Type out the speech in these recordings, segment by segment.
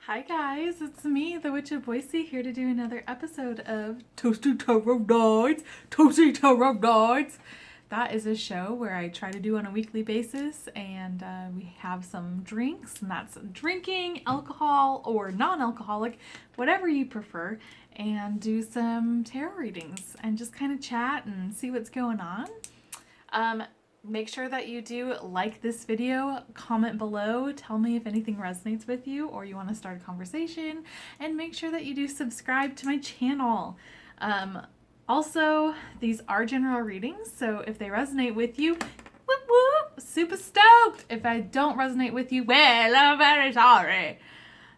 Hi guys, it's me, the Witch of Boise, here to do another episode of Toasty Tarot Nights. Toasty Tarot Nights. That is a show where I try to do on a weekly basis, and we have some drinks, and that's drinking, alcohol, or non-alcoholic, whatever you prefer, and do some tarot readings and just kind of chat and see what's going on. Make sure that you do like this video, comment below, tell me if anything resonates with you or you want to start a conversation, and make sure that you do subscribe to my channel. Also, these are general readings, so if they resonate with you, whoop whoop, super stoked. If I don't resonate with you, well, I'm very sorry.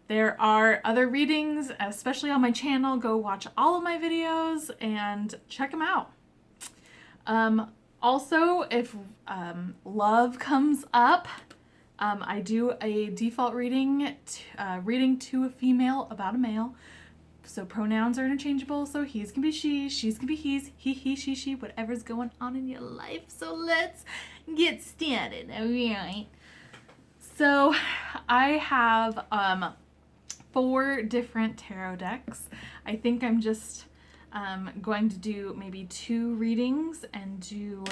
There are other readings, especially on my channel. Go watch all of my videos and check them out. Also, if love comes up, I do a default reading to a female about a male. So pronouns are interchangeable. So he's can be she, she's can be he's, he, she, whatever's going on in your life. So let's get started, alright? So I have 4 different tarot decks. I think I'm just going to do maybe 2 readings and do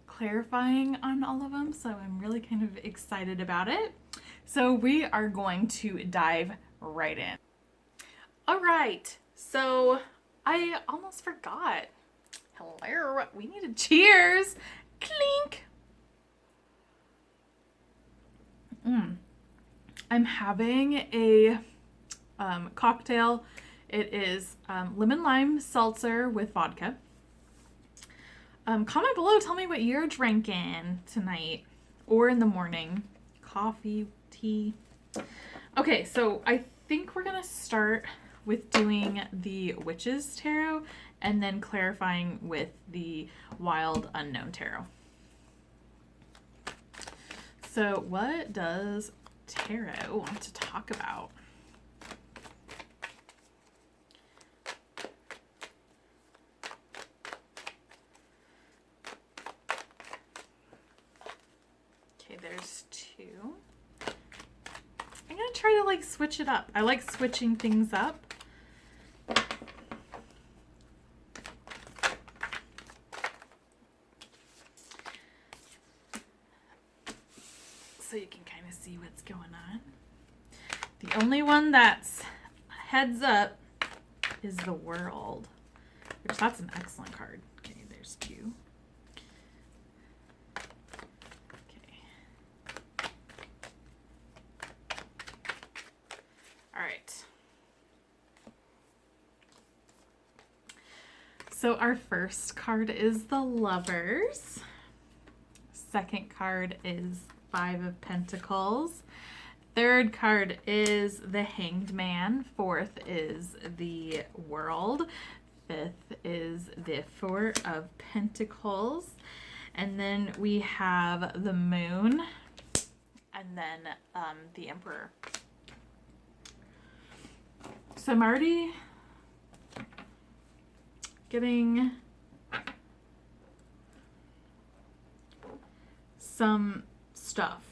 clarifying on all of them, so I'm really kind of excited about it. So we are going to dive right in. All right, so I almost forgot. Hello, we need a cheers. Clink. I'm having a cocktail. It is lemon lime seltzer with vodka. Comment below, tell me what you're drinking tonight or in the morning. Coffee, tea. Okay, so I think we're gonna start with doing the Witches Tarot and then clarifying with the Wild Unknown Tarot. So what does tarot want to talk about? There's 2. I'm gonna try to switch it up. I like switching things up. So you can kind of see what's going on. The only one that's heads up is the World, which that's an excellent card. Okay, there's 2. So our first card is the Lovers. Second card is 5 of Pentacles. Third card is the Hanged Man. Fourth is the World. Fifth is the 4 of Pentacles. And then we have the Moon. And then the Emperor. So I'm already getting some stuff.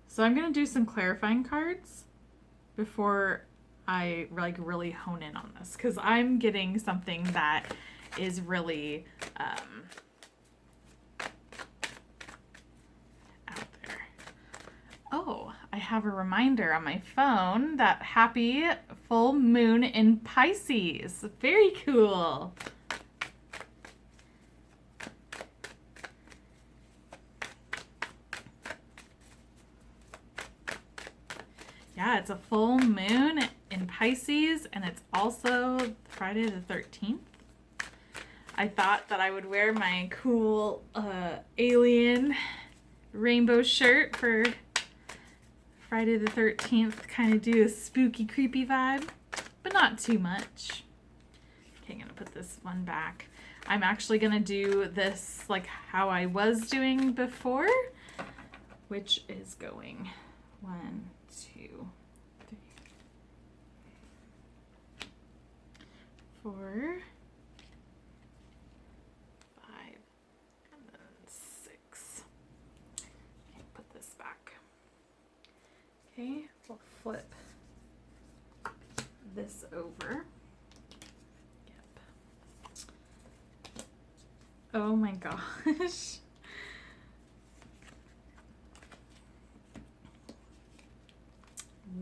So I'm going to do some clarifying cards before I really hone in on this, because I'm getting something that is really out there. Oh, I have a reminder on my phone that happy full moon in Pisces. Very cool. Yeah, it's a full moon in Pisces, and it's also Friday the 13th. I thought that I would wear my cool alien rainbow shirt for Friday the 13th, kind of do a spooky, creepy vibe, but not too much. Okay, I'm going to put this one back. I'm actually going to do this like how I was doing before, which is going 1, 2, 3, 4, 5, and then 6. Okay, put this back. Okay, we'll flip this over. Yep. Oh my gosh.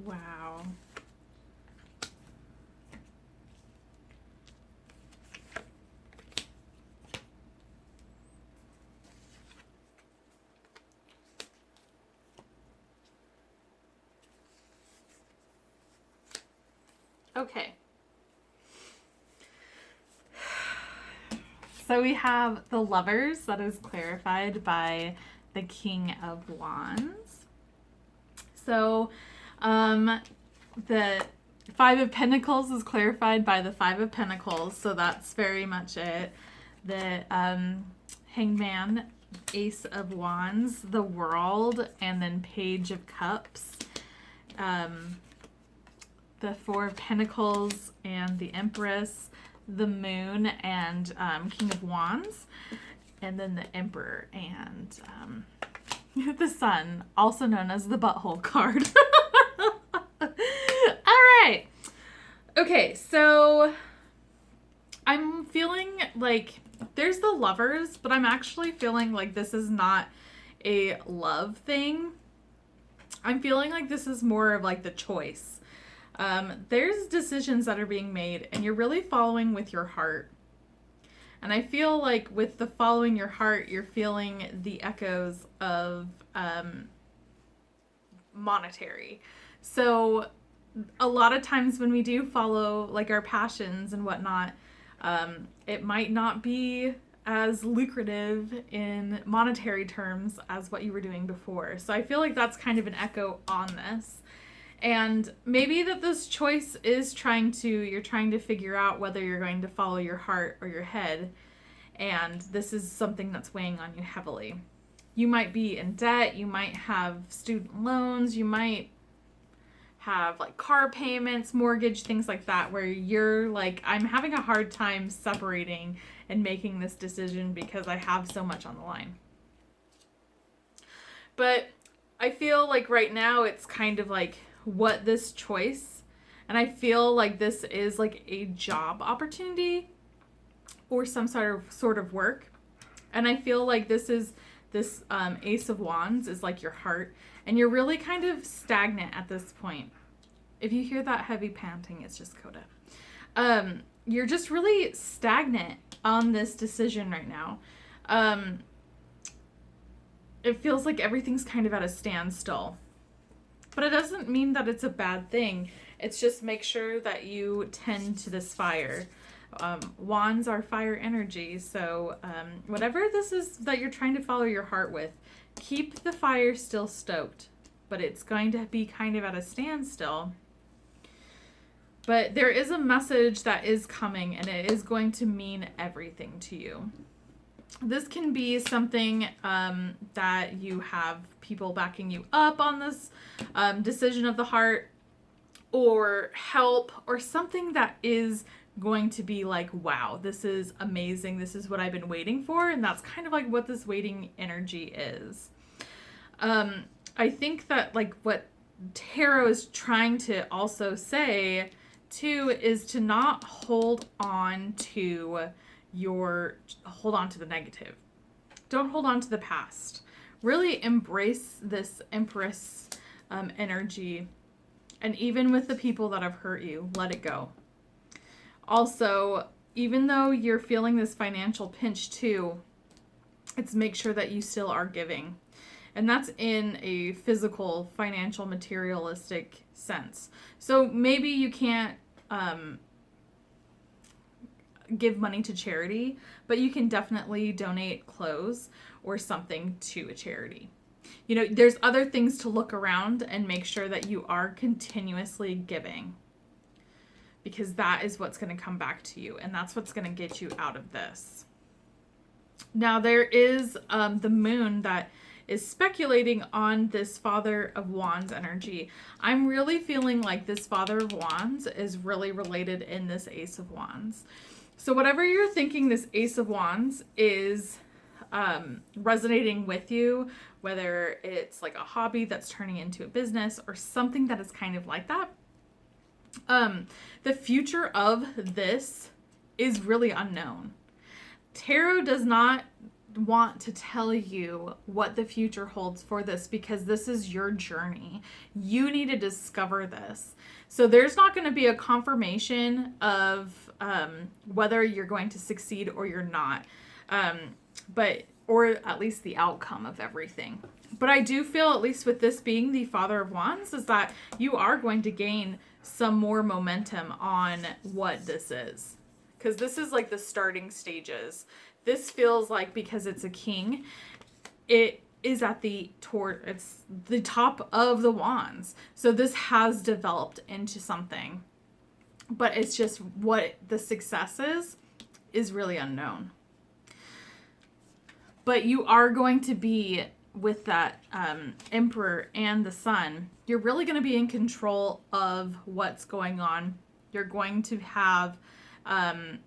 Wow. Okay. So we have the Lovers, that is clarified by the King of Wands. So the Five of Pentacles is clarified by the Five of Pentacles, so that's very much it. The Hangman, Ace of Wands, the World, and then Page of Cups. The Four of Pentacles and the Empress, the Moon, and King of Wands, and then the Emperor and the Sun, also known as the Butthole card. All right. Okay, so I'm feeling like there's the Lovers, but I'm actually feeling like this is not a love thing. I'm feeling like this is more of like the choice. There's decisions that are being made and you're really following with your heart. And I feel like with the following your heart, you're feeling the echoes of monetary. So a lot of times when we do follow like our passions and whatnot, it might not be as lucrative in monetary terms as what you were doing before. So I feel like that's kind of an echo on this. And maybe that this choice is you're trying to figure out whether you're going to follow your heart or your head. And this is something that's weighing on you heavily. You might be in debt. You might have student loans. You might have like car payments, mortgage, things like that, where you're like, I'm having a hard time separating and making this decision because I have so much on the line. But I feel like right now it's kind of like, what this choice, and I feel like this is like a job opportunity or some sort of work, and I feel like this Ace of Wands is like your heart, and you're really kind of stagnant at this point. If you hear that heavy panting, it's just Coda. You're just really stagnant on this decision right now. It feels like everything's kind of at a standstill. But it doesn't mean that it's a bad thing. It's just make sure that you tend to this fire. Wands are fire energy. So whatever this is that you're trying to follow your heart with, keep the fire still stoked. But it's going to be kind of at a standstill. But there is a message that is coming, and it is going to mean everything to you. This can be something that you have people backing you up on this decision of the heart, or help, or something that is going to be like, wow, this is amazing. This is what I've been waiting for. And that's kind of like what this waiting energy is. I think that like what tarot is trying to also say too is to not hold on to the negative. Don't hold on to the past. Really embrace this Empress energy. And even with the people that have hurt you, let it go. Also, even though you're feeling this financial pinch too, it's make sure that you still are giving. And that's in a physical, financial, materialistic sense. So maybe you can't give money to charity, but you can definitely donate clothes or something to a charity. You know, there's other things to look around and make sure that you are continuously giving, because that is what's going to come back to you, and that's what's going to get you out of this. Now, there is the moon that is speculating on this Father of Wands energy. I'm really feeling like this Father of Wands is really related in this Ace of Wands. So whatever you're thinking this Ace of Wands is resonating with you, whether it's like a hobby that's turning into a business or something that is kind of like that. The future of this is really unknown. Tarot does not want to tell you what the future holds for this because this is your journey. You need to discover this. So there's not going to be a confirmation of whether you're going to succeed or you're not, or at least the outcome of everything. But I do feel, at least with this being the Father of Wands, is that you are going to gain some more momentum on what this is. Because this is like the starting stages. This feels like, because it's a king, it is at it's the top of the wands. So this has developed into something. But it's just what the success is really unknown. But you are going to be, with that Emperor and the Sun, you're really going to be in control of what's going on. You're going to have, and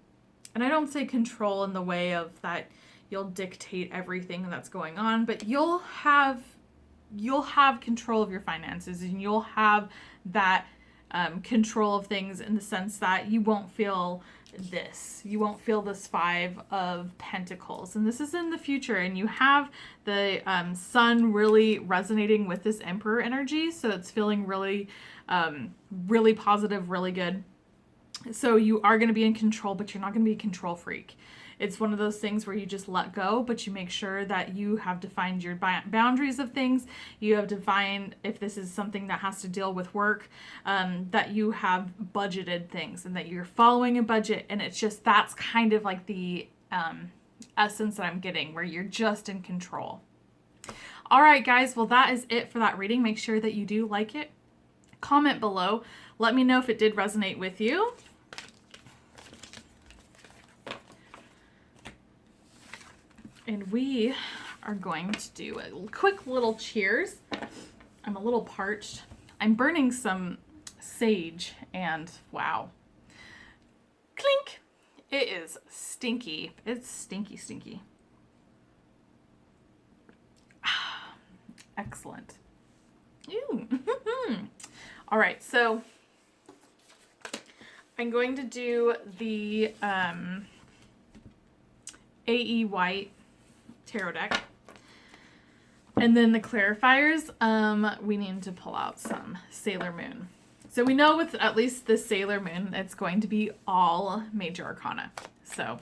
I don't say control in the way of that you'll dictate everything that's going on, but you'll have control of your finances, and you'll have that control of things in the sense that you won't feel this. You won't feel this Five of Pentacles. And this is in the future. And you have the Sun really resonating with this Emperor energy. So it's feeling really, really positive, really good. So you are going to be in control, but you're not going to be a control freak. It's one of those things where you just let go, but you make sure that you have defined your boundaries of things. You have defined if this is something that has to deal with work, that you have budgeted things and that you're following a budget. And it's just, that's kind of like the essence that I'm getting, where you're just in control. All right, guys. Well, that is it for that reading. Make sure that you do like it. Comment below. Let me know if it did resonate with you. And we are going to do a quick little cheers. I'm a little parched. I'm burning some sage, and wow. Clink! It is stinky. It's stinky, stinky. Excellent. Ew. All right, so I'm going to do the A.E. Waite tarot deck. And then the clarifiers, we need to pull out some Sailor Moon. So we know with at least the Sailor Moon, it's going to be all major arcana. So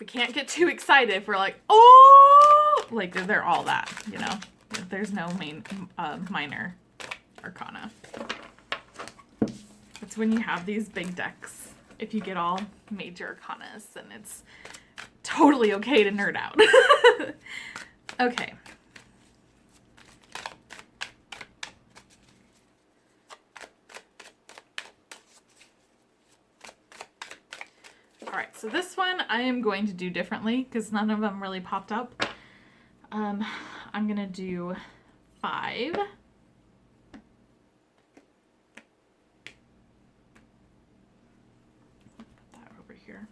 we can't get too excited if we're like, oh, like they're all that, you know. There's no minor arcana. It's when you have these big decks, if you get all major arcanas, and it's totally okay to nerd out. Okay. All right, so this one I am going to do differently because none of them really popped up. I'm going to do 5. Put that over here.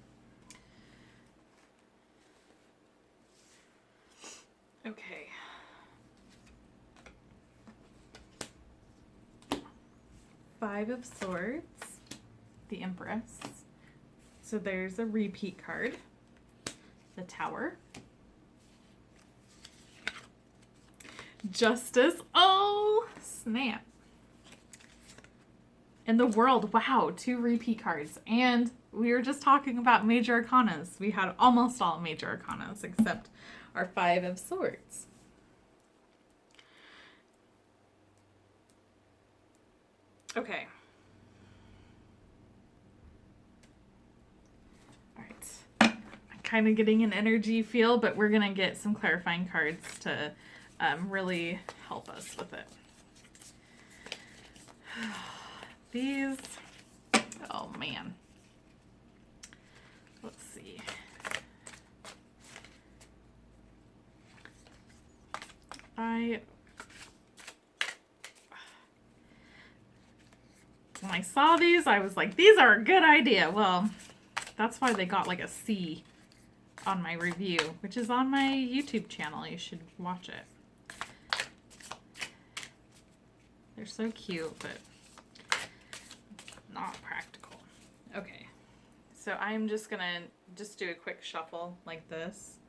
Okay. Five of Swords, the Empress. So there's a repeat card. The Tower. Justice. Oh, snap. And the World. Wow, 2 repeat cards. And we were just talking about major arcanas. We had almost all major arcanas except our 5 of Swords. Okay. All right. I'm kind of getting an energy feel, but we're going to get some clarifying cards to really help us with it. These, oh man. Let's see. When I saw these, I was like, these are a good idea. Well, that's why they got like a C on my review, which is on my YouTube channel. You should watch it. They're so cute, but not practical. Okay, so I'm just gonna do a quick shuffle like this.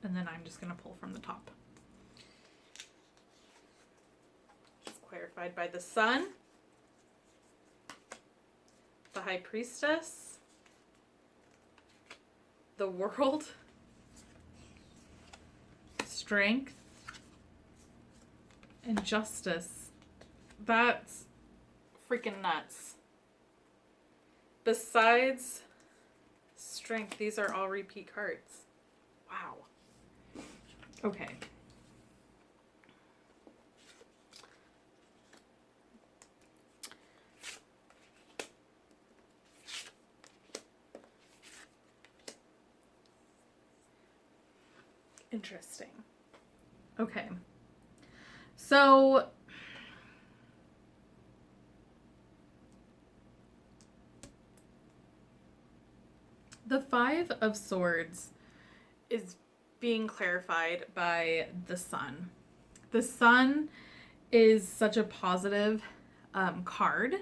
And then I'm just going to pull from the top. It's clarified by the Sun, the High Priestess, the World, Strength, and Justice. That's freaking nuts. Besides Strength, these are all repeat cards. Wow. Okay. Interesting. Okay. So the Five of Swords is being clarified by the Sun. The Sun is such a positive card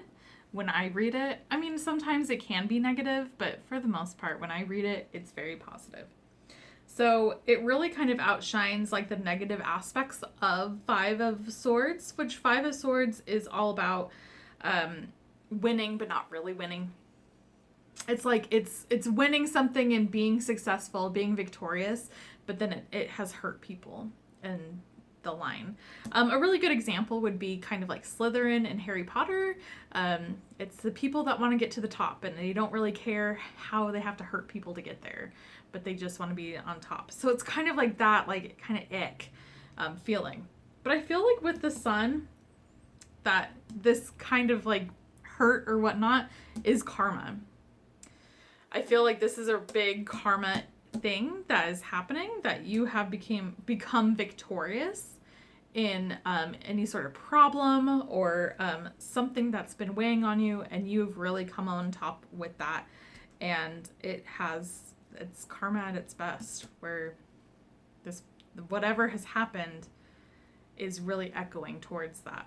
when I read it. I mean, sometimes it can be negative, but for the most part, when I read it, it's very positive. So it really kind of outshines like the negative aspects of Five of Swords, which Five of Swords is all about winning, but not really winning. It's like it's winning something and being successful, being victorious, but then it has hurt people in the line. A really good example would be kind of like Slytherin and Harry Potter. It's the people that want to get to the top and they don't really care how they have to hurt people to get there, but they just want to be on top. So it's kind of like that, like kind of ick feeling. But I feel like with the Sun, that this kind of like hurt or whatnot is karma. I feel like this is a big karma thing that is happening, that you have become victorious in any sort of problem or something that's been weighing on you, and you've really come on top with that, and it's karma at its best, where this whatever has happened is really echoing towards that.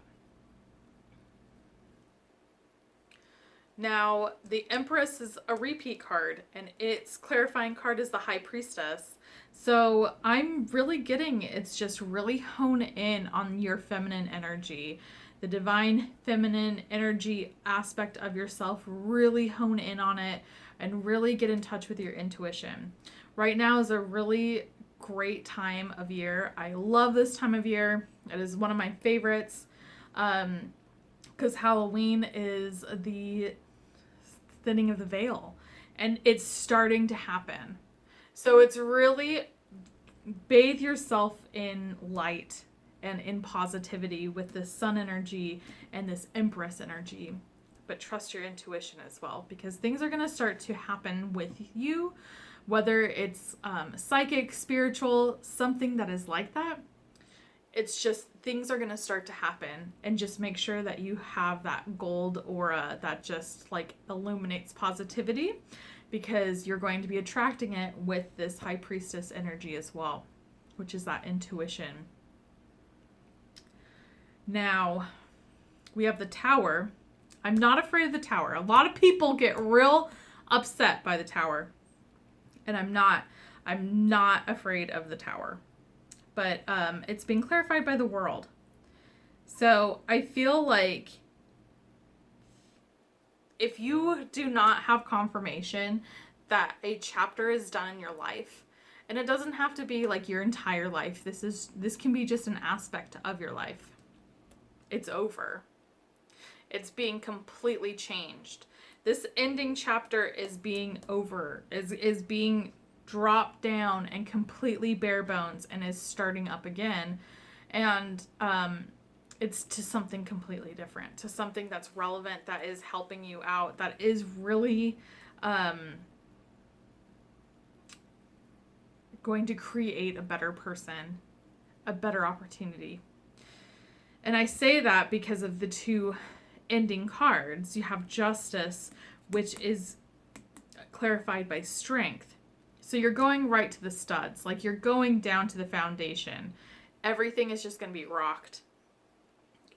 Now, the Empress is a repeat card, and its clarifying card is the High Priestess. So I'm really getting it's just really hone in on your feminine energy. The divine feminine energy aspect of yourself, really hone in on it and really get in touch with your intuition. Right now is a really great time of year. I love this time of year. It is one of my favorites because Halloween is the thinning of the veil, and it's starting to happen. So it's really bathe yourself in light and in positivity with this Sun energy and this Empress energy, but trust your intuition as well, because things are going to start to happen with you, whether it's psychic, spiritual, something that is like that. It's just things are going to start to happen, and just make sure that you have that gold aura that just like illuminates positivity, because you're going to be attracting it with this High Priestess energy as well, which is that intuition. Now, we have the Tower. I'm not afraid of the Tower. A lot of people get real upset by the Tower, and I'm not afraid of the Tower. But it's being clarified by the World. So I feel like if you do not have confirmation that a chapter is done in your life, and it doesn't have to be like your entire life, this can be just an aspect of your life. It's over. It's being completely changed. This ending chapter is being over, is being dropped down and completely bare bones, and is starting up again. And it's to something completely different, to something that's relevant, that is helping you out, that is really going to create a better person, a better opportunity. And I say that because of the two ending cards. You have Justice, which is clarified by Strength. So you're going right to the studs. Like, you're going down to the foundation. Everything is just going to be rocked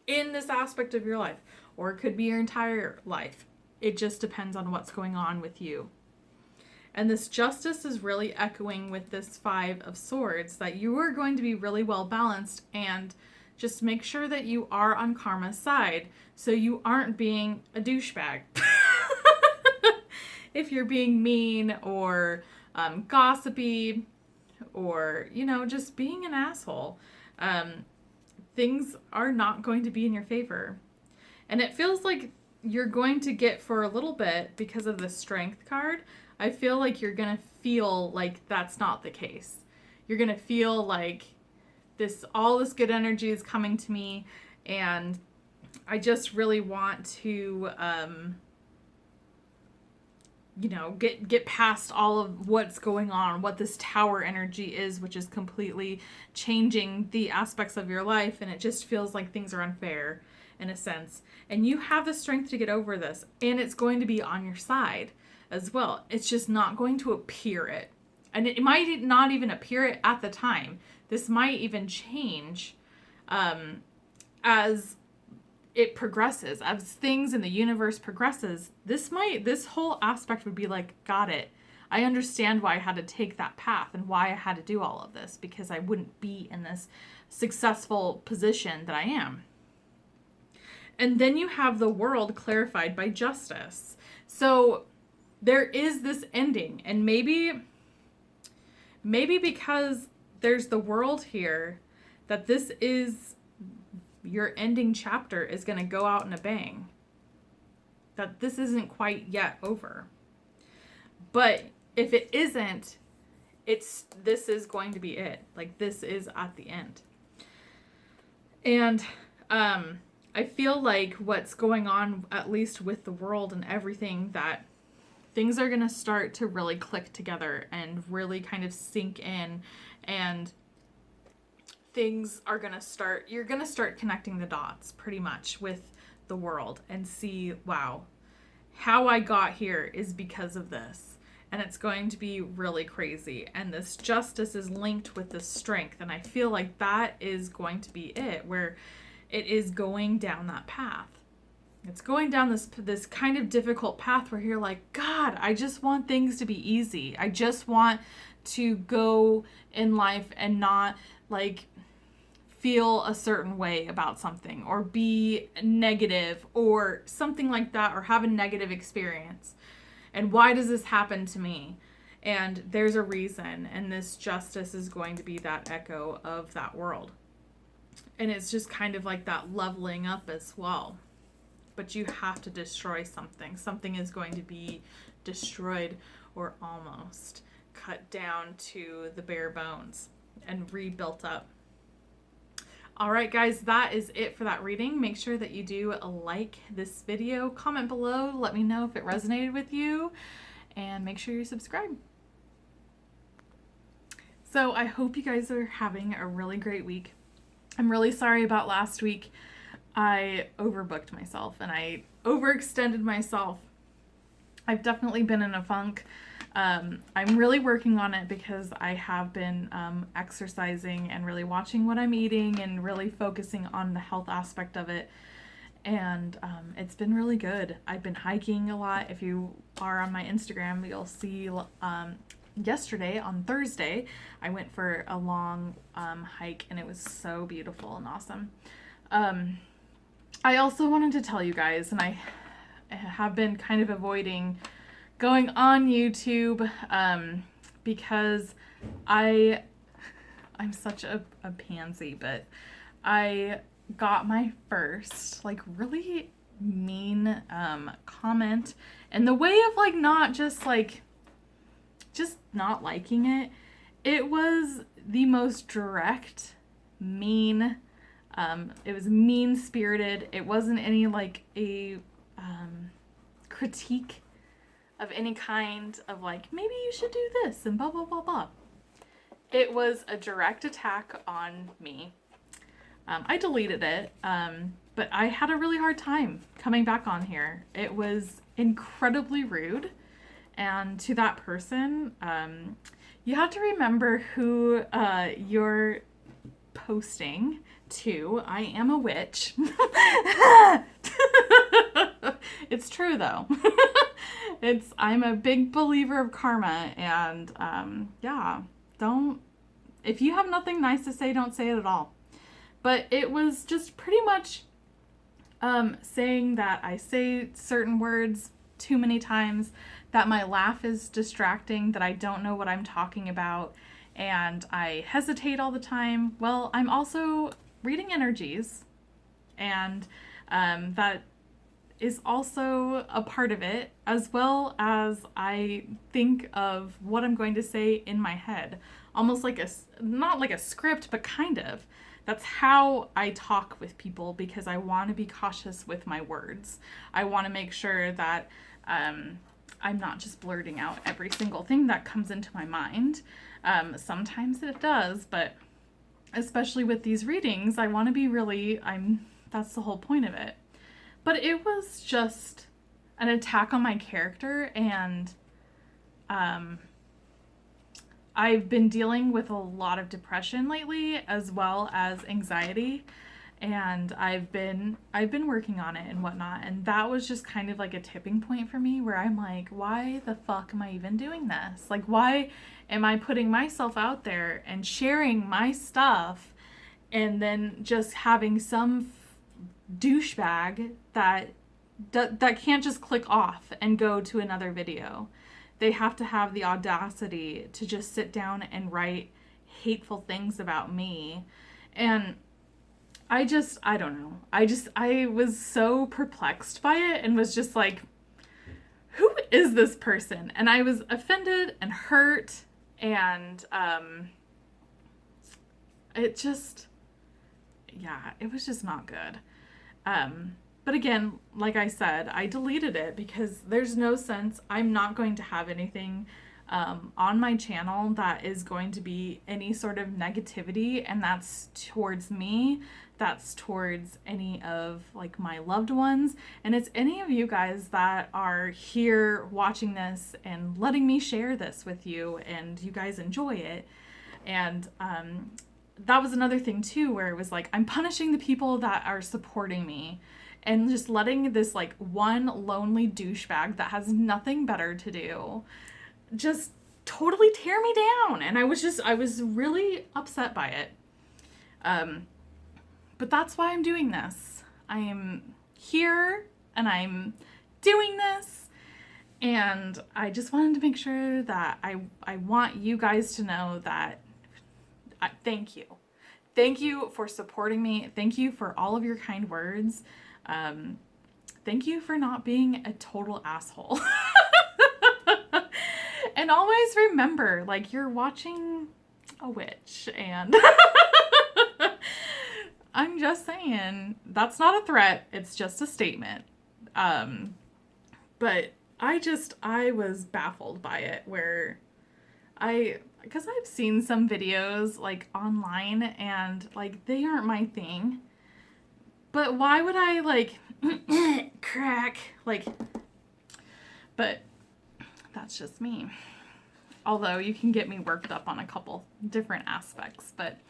in this aspect of your life. Or it could be your entire life. It just depends on what's going on with you. And this Justice is really echoing with this Five of Swords, that you are going to be really well balanced, and just make sure that you are on karma's side so you aren't being a douchebag. If you're being mean or gossipy or, just being an asshole, things are not going to be in your favor. And it feels like you're going to get, for a little bit, because of the Strength card, I feel like you're going to feel like that's not the case. You're going to feel like all this good energy is coming to me, and I just really want to, get past all of what's going on, what this Tower energy is, which is completely changing the aspects of your life, and it just feels like things are unfair in a sense. And you have the strength to get over this, and it's going to be on your side as well. It's just not going to appear it. And it might not even appear it at the time. This might even change as it progresses, as things in the universe progresses. This whole aspect would be like, got it. I understand why I had to take that path and why I had to do all of this, because I wouldn't be in this successful position that I am. And then you have the World clarified by Justice. So there is this ending, and maybe because there's the World here, that this is your ending chapter is going to go out in a bang. That this isn't quite yet over. But if it isn't, this is going to be it. Like, this is at the end. And I feel like what's going on, at least with the World and everything, that things are going to start to really click together and really kind of sink in, and things are going to start, you're going to start connecting the dots pretty much with the World and see, wow, how I got here is because of this. And it's going to be really crazy. And this Justice is linked with this Strength. And I feel like that is going to be it, where it is going down that path. It's going down this kind of difficult path where you're like, God, I just want things to be easy. I just want to go in life and not like feel a certain way about something or be negative or something like that, or have a negative experience. And why does this happen to me? And there's a reason. And this Justice is going to be that echo of that World. And it's just kind of like that leveling up as well. But you have to destroy something. Something is going to be destroyed, or almost cut down to the bare bones and rebuilt up. All right, guys, that is it for that reading. Make sure that you do like this video, comment below, let me know if it resonated with you, and make sure you subscribe. So I hope you guys are having a really great week. I'm really sorry about last week. I overbooked myself and I overextended myself. I've definitely been in a funk. I'm really working on it because I have been exercising and really watching what I'm eating and really focusing on the health aspect of it. And it's been really good. I've been hiking a lot. If you are on my Instagram, you'll see yesterday on Thursday, I went for a long hike, and it was so beautiful and awesome. I also wanted to tell you guys, and I have been kind of avoiding going on YouTube because I'm such a pansy, but I got my first like really mean comment, and the way of like not just like just not liking it. It was the most direct, mean. It was mean-spirited. It wasn't any like a critique of any kind of like, maybe you should do this and blah, blah, blah, blah. It was a direct attack on me. I deleted it, but I had a really hard time coming back on here. It was incredibly rude. And to that person, you have to remember who you're posting to. I am a witch. It's true though. I'm a big believer of karma, and yeah, if you have nothing nice to say, don't say it at all. But it was just pretty much saying that I say certain words too many times, that my laugh is distracting, that I don't know what I'm talking about, and I hesitate all the time. Well, I'm also reading energies, and that is also a part of it, as well as I think of what I'm going to say in my head. Almost like not like a script, but kind of. That's how I talk with people, because I want to be cautious with my words. I want to make sure that I'm not just blurting out every single thing that comes into my mind. Sometimes it does, but especially with these readings, I want to be that's the whole point of it. But it was just an attack on my character, and I've been dealing with a lot of depression lately, as well as anxiety, and I've been working on it and whatnot, and that was just kind of like a tipping point for me, where I'm like, why the fuck am I even doing this? Like, why am I putting myself out there and sharing my stuff, and then just having some douchebag that can't just click off and go to another video? They have to have the audacity to just sit down and write hateful things about me. And I don't know. I was so perplexed by it, and was just like, who is this person? And I was offended and hurt, and it was just not good. But again, like I said, I deleted it because there's no sense. I'm not going to have anything on my channel that is going to be any sort of negativity, and that's towards me. That's towards any of like my loved ones, and it's any of you guys that are here watching this and letting me share this with you, and you guys enjoy it. And that was another thing too, where it was like, I'm punishing the people that are supporting me, and just letting this like one lonely douchebag that has nothing better to do just totally tear me down. And I was really upset by it. But that's why I'm doing this. I am here and I'm doing this, and I just wanted to make sure that I want you guys to know that thank you. Thank you for supporting me. Thank you for all of your kind words. Thank you for not being a total asshole. And always remember, like, you're watching a witch, and I'm just saying, that's not a threat. It's just a statement. But I was baffled by it, because I've seen some videos like online, and like, they aren't my thing. But why would I like crack? Like, but that's just me. Although you can get me worked up on a couple different aspects. But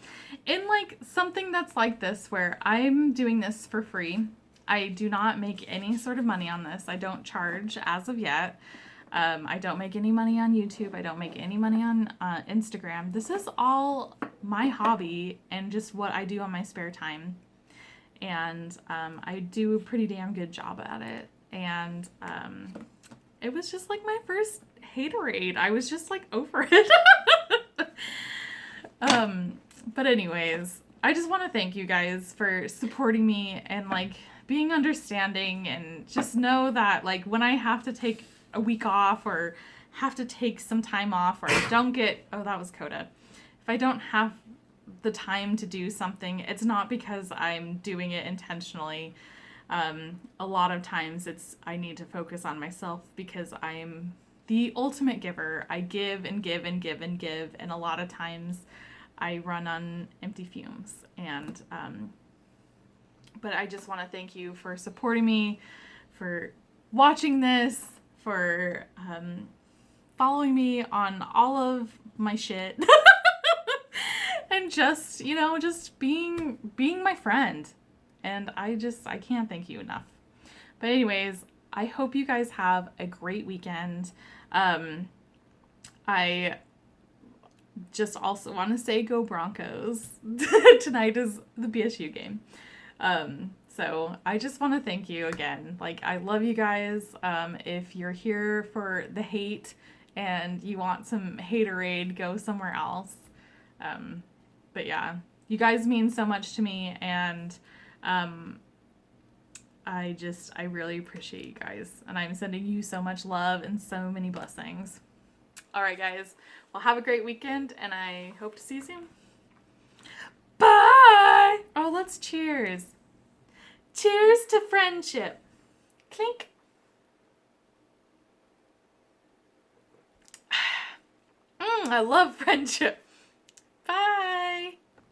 in like something that's like this, where I'm doing this for free, I do not make any sort of money on this. I don't charge as of yet. I don't make any money on YouTube. I don't make any money on Instagram. This is all my hobby and just what I do on my spare time. And I do a pretty damn good job at it. And it was just like my first haterade. I was just like over it. But anyways, I just want to thank you guys for supporting me and like being understanding, and just know that like when I have to take a week off, or have to take some time off, or I don't get, oh, that was Coda. If I don't have the time to do something, it's not because I'm doing it intentionally. A lot of times I need to focus on myself, because I'm the ultimate giver. I give and give and give and give, and a lot of times I run on empty fumes. And but I just want to thank you for supporting me, for watching this, for following me on all of my shit. And just, you know, just being my friend. And I can't thank you enough. But anyways, I hope you guys have a great weekend. I just also want to say go Broncos. Tonight is the BSU game. So I just want to thank you again. Like, I love you guys. If you're here for the hate and you want some haterade, go somewhere else. But yeah, you guys mean so much to me, and I really appreciate you guys, and I'm sending you so much love and so many blessings. All right, guys. Well, have a great weekend, and I hope to see you soon. Bye! Oh, let's cheers. Cheers to friendship. Clink. I love friendship.